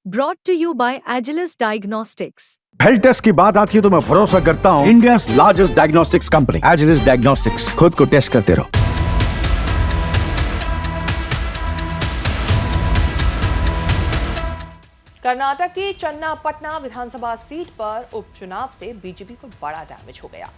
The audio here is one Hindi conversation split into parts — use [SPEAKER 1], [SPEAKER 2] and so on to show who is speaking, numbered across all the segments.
[SPEAKER 1] Brought to you by Agilus Diagnostics.
[SPEAKER 2] Health test की बात आती है तो मैं भरोसा करता हूँ India largest diagnostics company Agilus diagnostics. खुद को टेस्ट करते रहो।
[SPEAKER 3] कर्नाटक की चन्नापटना विधानसभा सीट पर उपचुनाव से बीजेपी को बड़ा डैमेज हो गया।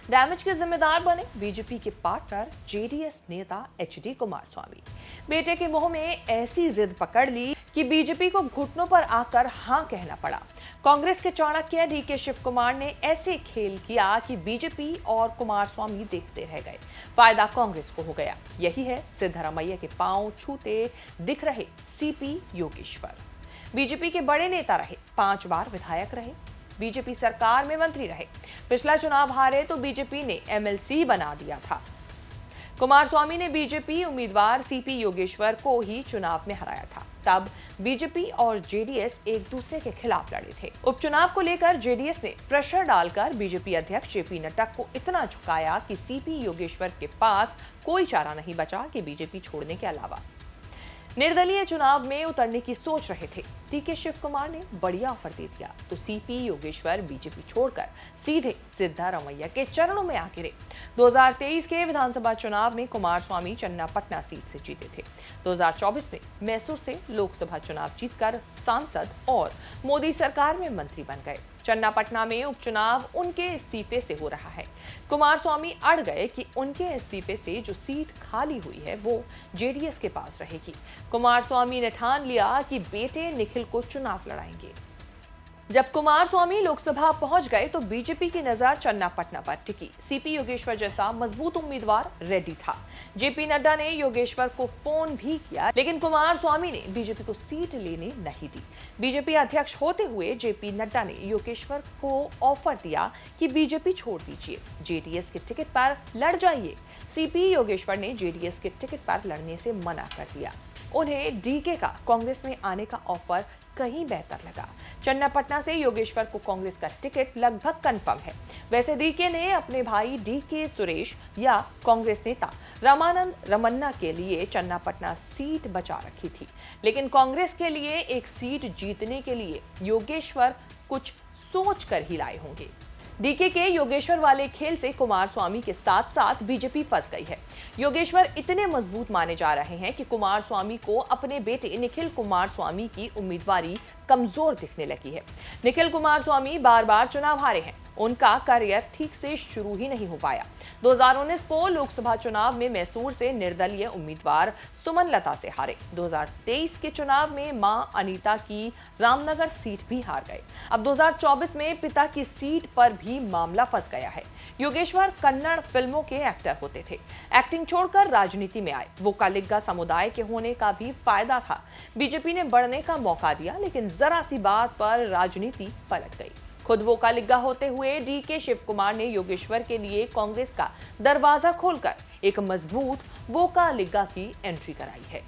[SPEAKER 3] डैमेज के जिम्मेदार बने बीजेपी के पार्टनर जेडीएस नेता एचडी कुमारस्वामी। बेटे के मुंह में ऐसी जिद पकड़ ली कि बीजेपी को घुटनों पर आकर हां कहना पड़ा। कांग्रेस के चाणक्य डीके शिव कुमार ने ऐसे खेल किया कि बीजेपी और कुमारस्वामी देखते रह गए। फायदा कांग्रेस को हो गया। यही है सिद्धरामैया के पांव छूते दिख रहे सीपी योगेश्वर। बीजेपी के बड़े नेता रहे, 5 बार विधायक रहे, बीजेपी सरकार में मंत्री रहे। पिछला चुनाव हारे तो बीजेपी ने एमएलसी बना दिया था। कुमारस्वामी ने बीजेपी उम्मीदवार सीपी योगेश्वर को ही चुनाव में हराया था। तब बीजेपी और जेडीएस एक दूसरे के खिलाफ लड़े थे। उपचुनाव को लेकर जेडीएस ने प्रेशर डालकर बीजेपी अध्यक्ष जेपी नड्डा को इतना झुकाया कि सीपी योगेश्वर के पास कोई चारा नहीं बचा कि बीजेपी छोड़ने के अलावा निर्दलीय चुनाव में उतरने की सोच रहे थे। डीके शिव कुमार ने बढ़िया ऑफर दे दिया तो सीपी योगेश्वर बीजेपी छोड़कर सीधे सिद्धरामैया के चरणों में आ गिरे। 2023 के विधानसभा चुनाव में कुमारस्वामी चन्नापटना सीट से जीते थे। 2024 में मैसूर से लोकसभा चुनाव जीतकर सांसद और मोदी सरकार में मंत्री बन गए। चन्नापटना में उपचुनाव उनके इस्तीफे से हो रहा है। कुमारस्वामी अड़ गए कि उनके इस्तीफे से जो सीट खाली हुई है वो जेडीएस के पास रहेगी। कुमारस्वामी ने ठान लिया कि बेटे निखिल को चुनाव लड़ाएंगे। जब कुमारस्वामी लोकसभा पहुंच गए तो बीजेपी की नजर चन्नापटना पर टिकी। सीपी योगेश्वर जैसा मजबूत उम्मीदवार रेडी था। जेपी नड्डा ने योगेश्वर को फोन भी किया, लेकिन कुमारस्वामी ने बीजेपी को सीट लेने नहीं दी। बीजेपी अध्यक्ष होते हुए जेपी नड्डा ने योगेश्वर को ऑफर दिया कि बीजेपी छोड़ दीजिए, जेडीएस के टिकट पर लड़ जाइए। सीपी योगेश्वर ने जेडीएस के टिकट पर लड़ने से मना कर दिया। उन्हें डीके का कांग्रेस में आने का ऑफर कहीं बेहतर लगा। चन्नापटना से योगेश्वर को कांग्रेस का टिकट लगभग कंफर्म है। वैसे डीके ने अपने भाई डीके सुरेश या कांग्रेस नेता रामानंद रमन्ना के लिए चन्नापटना सीट बचा रखी थी, लेकिन कांग्रेस के लिए एक सीट जीतने के लिए योगेश्वर कुछ सोच कर ही लाए होंगे। डीके के योगेश्वर वाले खेल से कुमारस्वामी के साथ साथ बीजेपी फंस गई है। योगेश्वर इतने मजबूत माने जा रहे हैं कि कुमारस्वामी को अपने बेटे निखिल कुमारस्वामी की उम्मीदवारी कमजोर दिखने लगी है। निखिल कुमारस्वामी बार-बार चुनाव हारे हैं। उनका करियर ठीक से शुरू ही नहीं हो पाया। 2019 को लोकसभा चुनाव में मैसूर से निर्दलीय उम्मीदवार सुमन लता से हारे। 2023 के चुनाव में मां अनीता की रामनगर सीट भी हार गए। अब 2024 में पिता की सीट पर भी मामला फंस गया है। योगेश्वर कन्नड़ फिल्मों के एक्टर होते थे। एक्टिंग छोड़कर राजनीति में आए। वोकालिगा समुदाय के होने का भी फायदा था। बीजेपी ने बढ़ने का मौका दिया, लेकिन जरा सी बात पर राजनीति पलट गई। खुद वोकालिगा होते हुए डीके शिव कुमार ने योगेश्वर के लिए कांग्रेस का दरवाजा खोलकर एक मजबूत वोकालिगा की एंट्री कराई है।